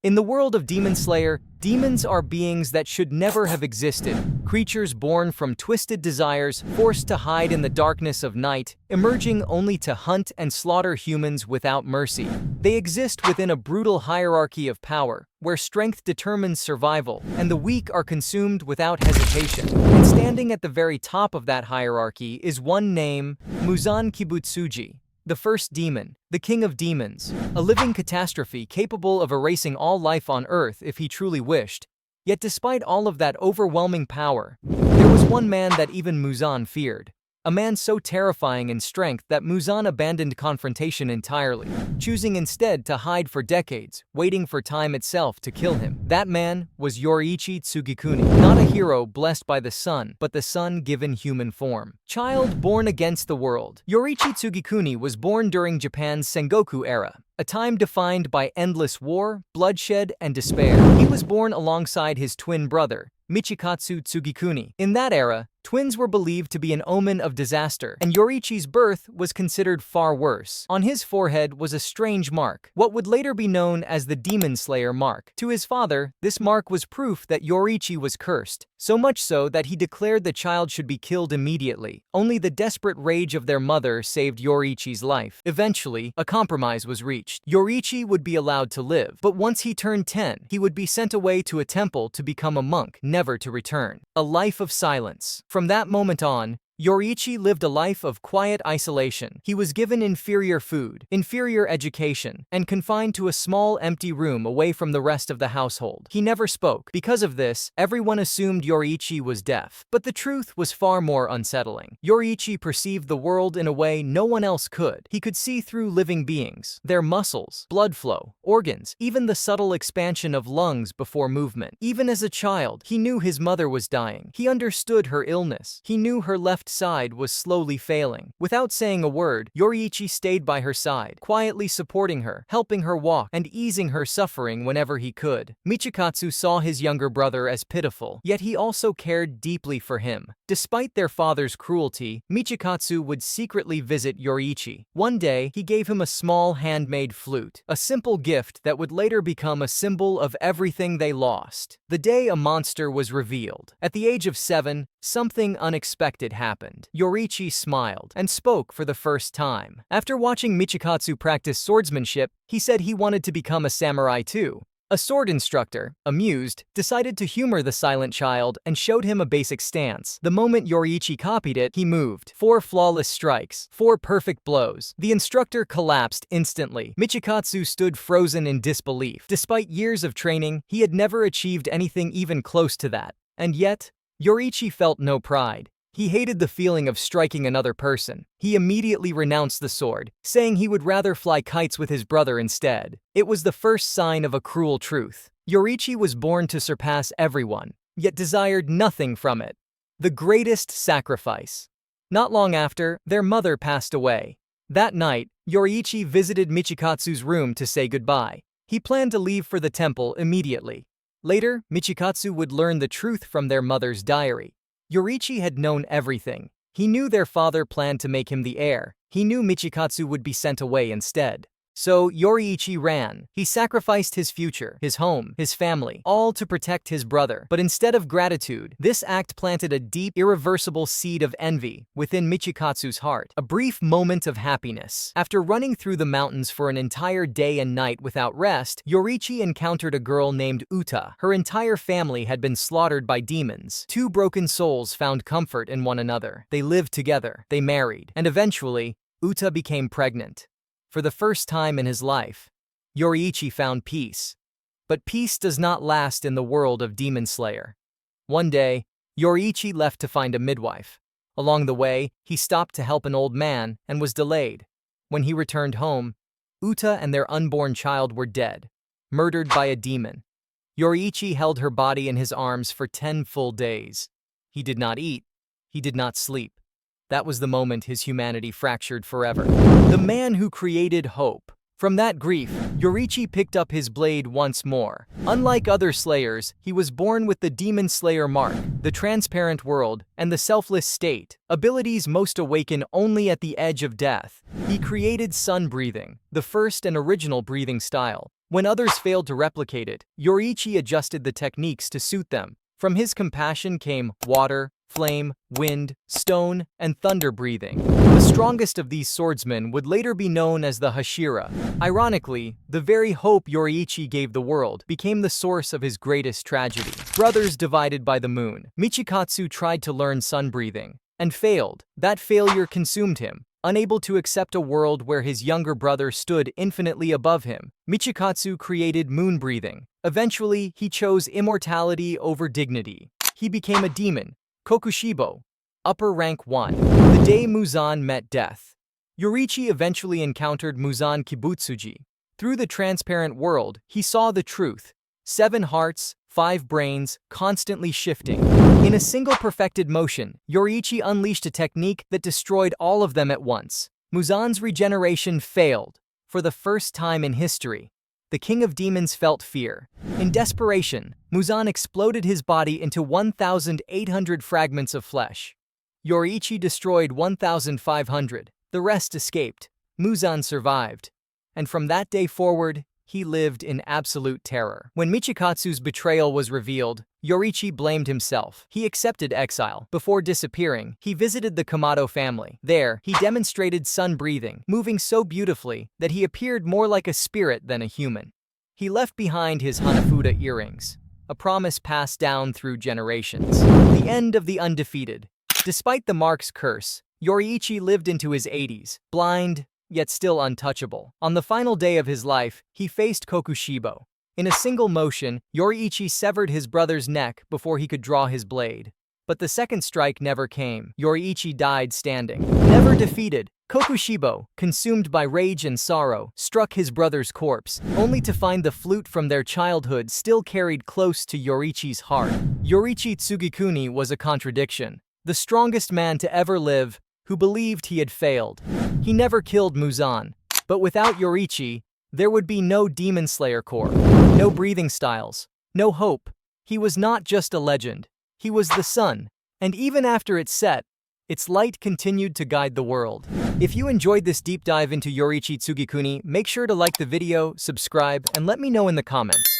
In the world of Demon Slayer, demons are beings that should never have existed, creatures born from twisted desires, forced to hide in the darkness of night, emerging only to hunt and slaughter humans without mercy. They exist within a brutal hierarchy of power, where strength determines survival, and the weak are consumed without hesitation. And standing at the very top of that hierarchy is one name, Muzan Kibutsuji. The first demon, the king of demons, a living catastrophe capable of erasing all life on Earth if he truly wished. Yet despite all of that overwhelming power, there was one man that even Muzan feared. A man so terrifying in strength that Muzan abandoned confrontation entirely, choosing instead to hide for decades, waiting for time itself to kill him. That man was Yoriichi Tsugikuni, not a hero blessed by the sun, but the sun given human form. Child born against the world, Yoriichi Tsugikuni was born during Japan's Sengoku era, a time defined by endless war, bloodshed, and despair. He was born alongside his twin brother, Michikatsu Tsugikuni. In that era, twins were believed to be an omen of disaster, and Yoriichi's birth was considered far worse. On his forehead was a strange mark, what would later be known as the Demon Slayer mark. To his father, this mark was proof that Yoriichi was cursed, so much so that he declared the child should be killed immediately. Only the desperate rage of their mother saved Yoriichi's life. Eventually, a compromise was reached. Yoriichi would be allowed to live, but once he turned 10, he would be sent away to a temple to become a monk, never to return. A life of silence. From that moment on, Yoriichi lived a life of quiet isolation. He was given inferior food, inferior education, and confined to a small empty room away from the rest of the household. He never spoke. Because of this, everyone assumed Yoriichi was deaf. But the truth was far more unsettling. Yoriichi perceived the world in a way no one else could. He could see through living beings, their muscles, blood flow, organs, even the subtle expansion of lungs before movement. Even as a child, he knew his mother was dying. He understood her illness. He knew her left side was slowly failing. Without saying a word, Yoriichi stayed by her side, quietly supporting her, helping her walk, and easing her suffering whenever he could. Michikatsu saw his younger brother as pitiful, yet he also cared deeply for him. Despite their father's cruelty, Michikatsu would secretly visit Yoriichi. One day, he gave him a small handmade flute, a simple gift that would later become a symbol of everything they lost. The day a monster was revealed. At the age of 7, something unexpected happened. Yoriichi smiled and spoke for the first time. After watching Michikatsu practice swordsmanship, he said he wanted to become a samurai too. A sword instructor, amused, decided to humor the silent child and showed him a basic stance. The moment Yoriichi copied it, he moved. 4 flawless strikes, 4 perfect blows. The instructor collapsed instantly. Michikatsu stood frozen in disbelief. Despite years of training, he had never achieved anything even close to that. And yet, Yoriichi felt no pride. He hated the feeling of striking another person. He immediately renounced the sword, saying he would rather fly kites with his brother instead. It was the first sign of a cruel truth. Yoriichi was born to surpass everyone, yet desired nothing from it. The greatest sacrifice. Not long after, their mother passed away. That night, Yoriichi visited Michikatsu's room to say goodbye. He planned to leave for the temple immediately. Later, Michikatsu would learn the truth from their mother's diary. Yoriichi had known everything. He knew their father planned to make him the heir. He knew Michikatsu would be sent away instead. So Yoriichi ran. He sacrificed his future, his home, his family, all to protect his brother. But instead of gratitude, this act planted a deep, irreversible seed of envy within Michikatsu's heart. A brief moment of happiness. After running through the mountains for an entire day and night without rest, Yoriichi encountered a girl named Uta. Her entire family had been slaughtered by demons. 2 broken souls found comfort in one another. They lived together, they married, and eventually, Uta became pregnant. For the first time in his life, Yoriichi found peace. But peace does not last in the world of Demon Slayer. One day, Yoriichi left to find a midwife. Along the way, he stopped to help an old man and was delayed. When he returned home, Uta and their unborn child were dead, murdered by a demon. Yoriichi held her body in his arms for 10 full days. He did not eat. He did not sleep. That was the moment his humanity fractured forever. The man who created hope, From that grief, Yoriichi picked up his blade once more. Unlike other slayers, he was born with the Demon Slayer mark, the transparent world, and the selfless state, abilities most awaken only at the edge of death. He created sun breathing, the first and original breathing style. When others failed to replicate it, Yoriichi adjusted the techniques to suit them. From his compassion came water, flame, wind, stone, and thunder breathing. The strongest of these swordsmen would later be known as the Hashira. Ironically, the very hope Yoriichi gave the world became the source of his greatest tragedy. Brothers divided by the moon. Michikatsu tried to learn sun breathing and failed. That failure consumed him. Unable to accept a world where his younger brother stood infinitely above him, Michikatsu created moon breathing. Eventually, he chose immortality over dignity. He became a demon, Kokushibo, upper rank 1. The day Muzan met death. Yoriichi eventually encountered Muzan Kibutsuji. Through the transparent world, he saw the truth. 7 hearts, 5 brains, constantly shifting. In a single perfected motion, Yoriichi unleashed a technique that destroyed all of them at once. Muzan's regeneration failed. For the first time in history, the king of demons felt fear. In desperation, Muzan exploded his body into 1,800 fragments of flesh. Yoriichi destroyed 1,500. The rest escaped. Muzan survived. And from that day forward, he lived in absolute terror. When Michikatsu's betrayal was revealed, Yoriichi blamed himself. He accepted exile. Before disappearing, he visited the Kamado family. There, he demonstrated sun breathing, moving so beautifully that he appeared more like a spirit than a human. He left behind his Hanafuda earrings, a promise passed down through generations. The end of the undefeated. Despite the mark's curse, Yoriichi lived into his 80s, blind, yet still untouchable. On the final day of his life, he faced Kokushibo. In a single motion, Yoriichi severed his brother's neck before he could draw his blade. But the second strike never came. Yoriichi died standing. Never defeated, Kokushibo, consumed by rage and sorrow, struck his brother's corpse, only to find the flute from their childhood still carried close to Yoriichi's heart. Yoriichi Tsugikuni was a contradiction. The strongest man to ever live, who believed he had failed. He never killed Muzan. But without Yoriichi, there would be no Demon Slayer Corps, no breathing styles, no hope. He was not just a legend. He was the sun. And even after it set, its light continued to guide the world. If you enjoyed this deep dive into Yoriichi Tsugikuni, make sure to like the video, subscribe, and let me know in the comments.